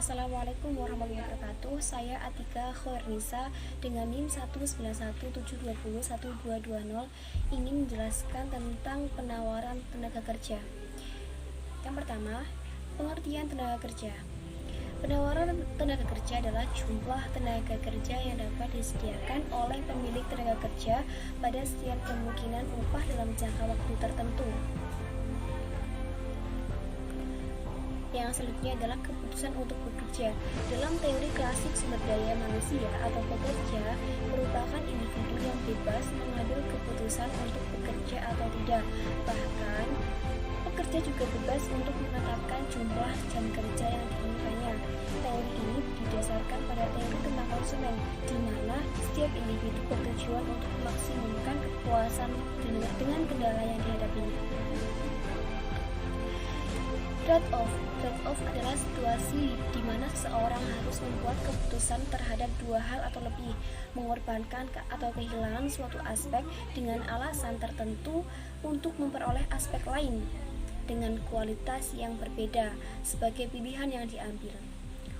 Assalamualaikum warahmatullahi wabarakatuh. Saya Atika Khoernisa dengan NIM 191720120 ingin menjelaskan tentang penawaran tenaga kerja. Yang pertama, pengertian tenaga kerja. Penawaran tenaga kerja adalah jumlah tenaga kerja yang dapat disediakan oleh pemilik tenaga kerja pada setiap kemungkinan upah dalam jangka waktu tertentu. Yang selanjutnya adalah keputusan untuk bekerja. Dalam teori klasik sumber daya manusia atau pekerja merupakan individu yang bebas mengambil keputusan untuk bekerja atau tidak. Bahkan, pekerja juga bebas untuk menetapkan jumlah jam kerja yang diinginkannya. Teori ini didasarkan pada teori tentang konsumen, di mana setiap individu bertujuan untuk memaksimumkan kepuasan dengan kendala yang dihadapinya. Trade-off adalah situasi di mana seseorang harus membuat keputusan terhadap dua hal atau lebih, mengorbankan atau kehilangan suatu aspek dengan alasan tertentu untuk memperoleh aspek lain dengan kualitas yang berbeda sebagai pilihan yang diambil.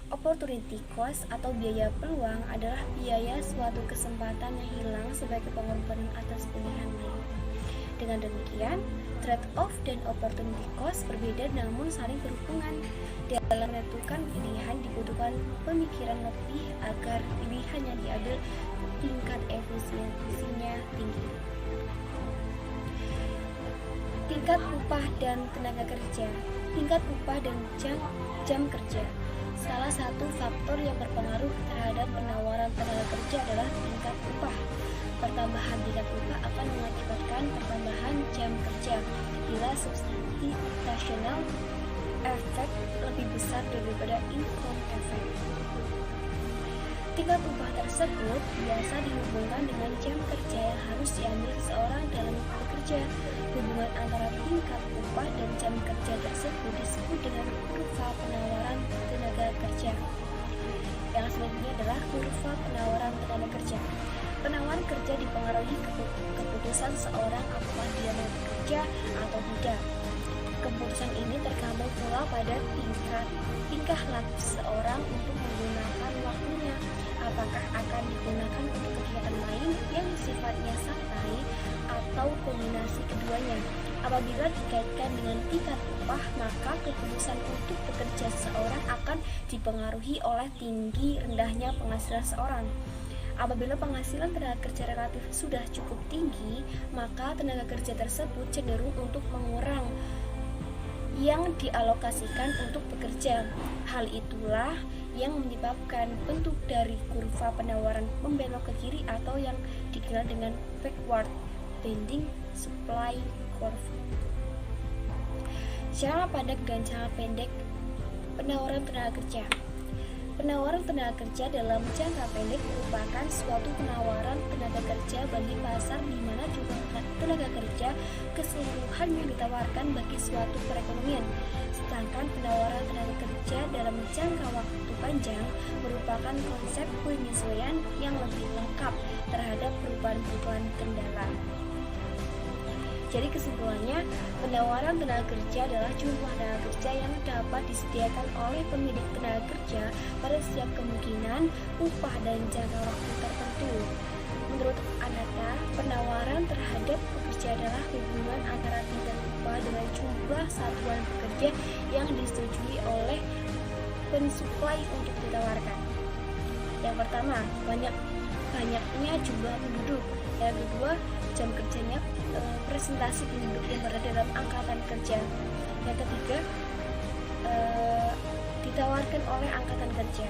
Opportunity cost atau biaya peluang adalah biaya suatu kesempatan yang hilang sebagai pengorbanan atas pilihan lain. Dengan demikian, trade-off dan opportunity cost berbeda namun saling berhubungan. Dalam menentukan pilihan dibutuhkan pemikiran lebih agar pilihan yang diambil tingkat efisiensinya tinggi. Tingkat upah dan tenaga kerja. Tingkat upah dan jam kerja. Salah satu faktor yang berpengaruh terhadap penawaran tenaga kerja adalah tingkat upah. Pertambahan tingkat upah akan mengakibatkan pertambahan jam kerja bila substitutional effect lebih besar daripada income effect. Tingkat upah tersebut biasa dihubungkan dengan jam kerja yang harus diambil seseorang dalam bekerja. Hubungan antara tingkat upah dan jam kerja tersebut disebut dengan kurva penawaran tenaga kerja. Yang selanjutnya adalah kurva penawaran tenaga kerja. Penawaran kerja dipengaruhi keputusan seorang apakah dia mau bekerja atau tidak. Keputusan ini terkandung pula pada tingkah laku seorang untuk menggunakan waktunya. Apakah akan digunakan untuk kegiatan lain yang sifatnya santai atau kombinasi keduanya. Apabila dikaitkan dengan tingkat upah, maka keputusan untuk bekerja seseorang akan dipengaruhi oleh tinggi rendahnya penghasilan seseorang. Apabila penghasilan tenaga kerja relatif sudah cukup tinggi, maka tenaga kerja tersebut cenderung untuk mengurang yang dialokasikan untuk bekerja. Hal itulah yang menyebabkan bentuk dari kurva penawaran membelok ke kiri atau yang dikenal dengan backward bending supply curve. Jangka pendek dan jangka pendek penawaran tenaga kerja. Penawaran tenaga kerja dalam jangka pendek merupakan suatu penawaran tenaga kerja bagi pasar di mana jumlah tenaga kerja keseluruhan yang ditawarkan bagi suatu perekonomian. Sedangkan penawaran tenaga kerja dalam jangka waktu panjang merupakan konsep penyesuaian yang lebih lengkap terhadap perubahan-perubahan kendala. Jadi kesimpulannya, penawaran tenaga kerja adalah jumlah tenaga kerja yang dapat disediakan oleh pemilik tenaga kerja pada setiap kemungkinan, upah dan jangka waktu tertentu. Menurut Anata, penawaran terhadap pekerja adalah hubungan antara tingkat upah dengan jumlah satuan pekerja yang disetujui oleh pensuplai untuk ditawarkan. Yang pertama, banyaknya jumlah penduduk. Yang kedua, jam kerjanya presentasi penduduk yang berada dalam angkatan kerja. Yang ketiga, ditawarkan oleh angkatan kerja.